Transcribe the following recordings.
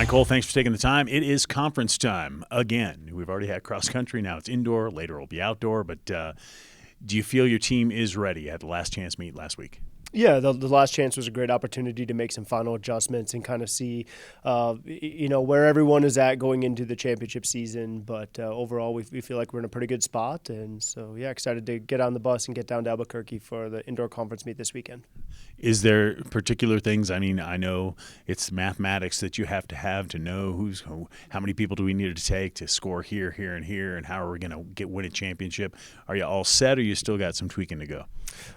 Ryan Cole, thanks for taking the time. It is conference time again. We've already had cross country. Now it's indoor. Later it'll be outdoor. But do you feel your team is ready? At the last chance meet last week? Yeah, the last chance was a great opportunity to make some final adjustments and kind of see, where everyone is at going into the championship season. But overall, we feel like we're in a pretty good spot. And so, yeah, excited to get on the bus and get down to Albuquerque for the indoor conference meet this weekend. Is there particular things? I mean, I know it's mathematics that you have to know how many people do we need to take to score here, here, and here, and how are we going to win a championship? Are you all set, or you still got some tweaking to go?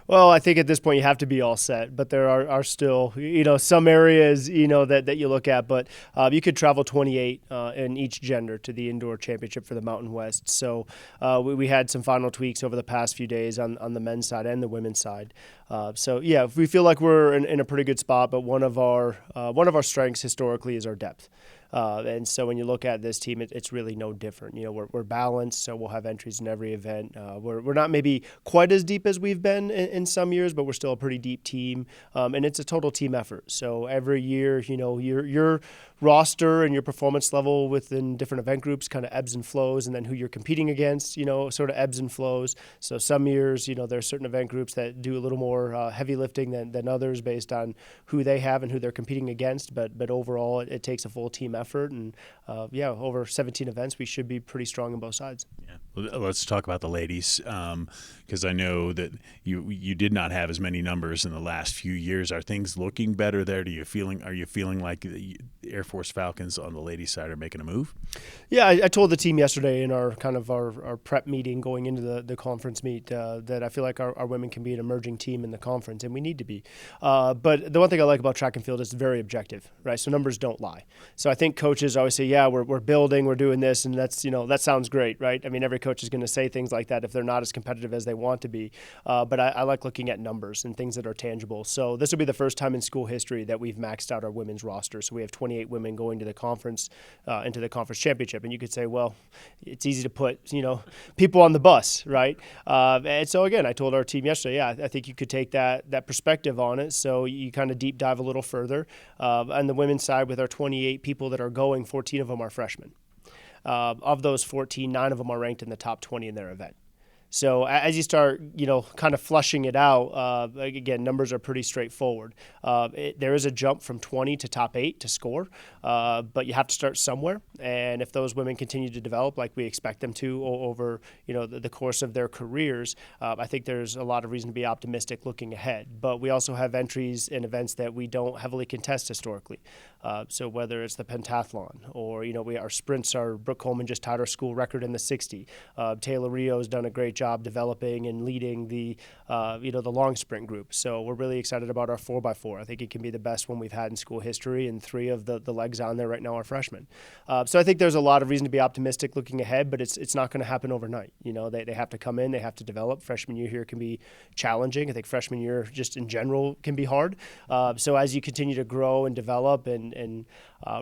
Well, I think at this point you have to be all set, but there are still, some areas, that you look at. But you could travel 28 in each gender to the indoor championship for the Mountain West. So we had some final tweaks over the past few days on the men's side and the women's side. So yeah, we feel like we're in a pretty good spot. But one of our strengths historically is our depth. And so when you look at this team, it's really no different. We're balanced, so we'll have entries in every event. We're not maybe quite as deep as we've been in some years, but we're still a pretty deep team. And it's a total team effort. So every year, your roster and your performance level within different event groups kind of ebbs and flows, and then who you're competing against, sort of ebbs and flows. So some years, there are certain event groups that do a little more heavy lifting than others based on who they have and who they're competing against. But overall, it takes a full team effort. And over 17 events, we should be pretty strong on both sides. Yeah, well, let's talk about the ladies, because I know that you did not have as many numbers in the last few years. Are things looking better there? Are you feeling like the Air Force Falcons on the ladies' side are making a move? Yeah, I told the team yesterday in our prep meeting going into the conference meet that I feel like our women can be an emerging team in the conference, and we need to be. But the one thing I like about track and field is it's very objective, right? So numbers don't lie. So I think coaches always say, yeah, we're building, we're doing this, and that's, that sounds great, right? I mean, every coach is going to say things like that if they're not as competitive as they want to be. But I like looking at numbers and things that are tangible. So this will be the first time in school history that we've maxed out our women's roster. So we have 28 women going to the conference, into the conference championship. And you could say, well, it's easy to put, people on the bus, right? And so again, I told our team yesterday, yeah, I think you could take that perspective on it. So you kind of deep dive a little further. On the women's side, with our 28 people that are going, 14 of them are freshmen. Of those 14, 9 of them are ranked in the top 20 in their event. So as you start, kind of flushing it out, again, numbers are pretty straightforward. There is a jump from 20 to top 8 to score, but you have to start somewhere. And if those women continue to develop like we expect them to over, the course of their careers, I think there's a lot of reason to be optimistic looking ahead. But we also have entries in events that we don't heavily contest historically. So whether it's the pentathlon or, our sprints, Brooke Coleman just tied our school record in the 60. Taylor Rio's done a great job developing and leading the long sprint group. So we're really excited about our 4x4. I think it can be the best one we've had in school history, and 3 of the legs on there right now are freshmen. So I think there's a lot of reason to be optimistic looking ahead, but it's not going to happen overnight. They have to come in, they have to develop. Freshman year here can be challenging. I think freshman year just in general can be hard. So as you continue to grow and develop and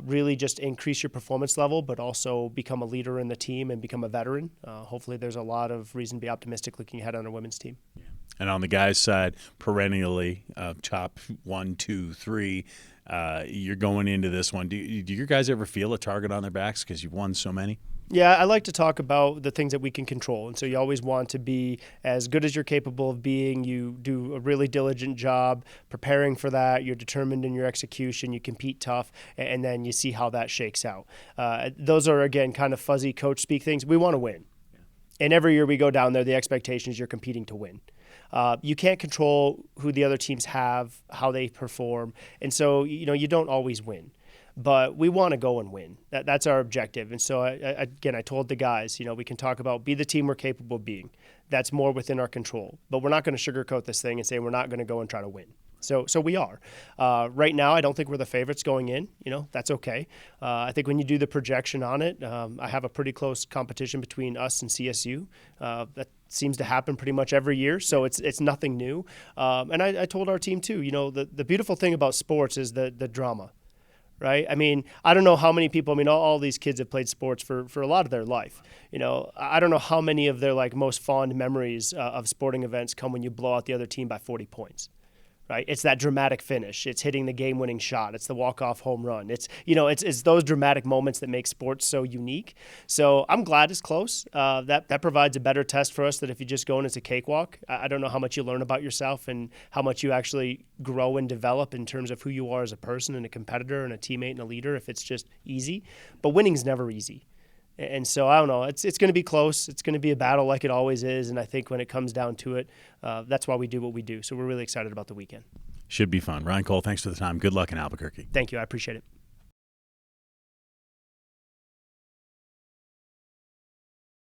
really just increase your performance level, but also become a leader in the team and become a veteran, hopefully there's a lot of reason to be optimistic looking ahead on our women's team. Yeah. And on the guys' side, perennially top 1, 2, 3. You're going into this one. Do your guys ever feel a target on their backs because you've won so many? Yeah, I like to talk about the things that we can control. And so you always want to be as good as you're capable of being. You do a really diligent job preparing for that. You're determined in your execution. You compete tough, and then you see how that shakes out. Those are, again, kind of fuzzy coach speak things. We want to win. And every year we go down there, the expectation is you're competing to win. You can't control who the other teams have, how they perform. And so, you don't always win. But we want to go and win. That's our objective. And so, I told the guys, we can talk about be the team we're capable of being. That's more within our control. But we're not going to sugarcoat this thing and say we're not going to go and try to win. So we are. Right now, I don't think we're the favorites going in. That's okay. I think when you do the projection on it, I have a pretty close competition between us and CSU. That seems to happen pretty much every year, so it's nothing new. And I told our team too, the beautiful thing about sports is the drama. Right? I mean, I don't know how many people, all these kids have played sports for a lot of their life. I don't know how many of their most fond memories of sporting events come when you blow out the other team by 40 points. right? It's that dramatic finish. It's hitting the game-winning shot. It's the walk-off home run. It's those dramatic moments that make sports so unique. So I'm glad it's close. That provides a better test for us than if you just go and it's a cakewalk. I don't know how much you learn about yourself and how much you actually grow and develop in terms of who you are as a person and a competitor and a teammate and a leader if it's just easy. But winning's never easy. And so I don't know. It's going to be close. It's going to be a battle like it always is. And I think when it comes down to it, that's why we do what we do. So we're really excited about the weekend. Should be fun. Ryan Cole, thanks for the time. Good luck in Albuquerque. Thank you. I appreciate it.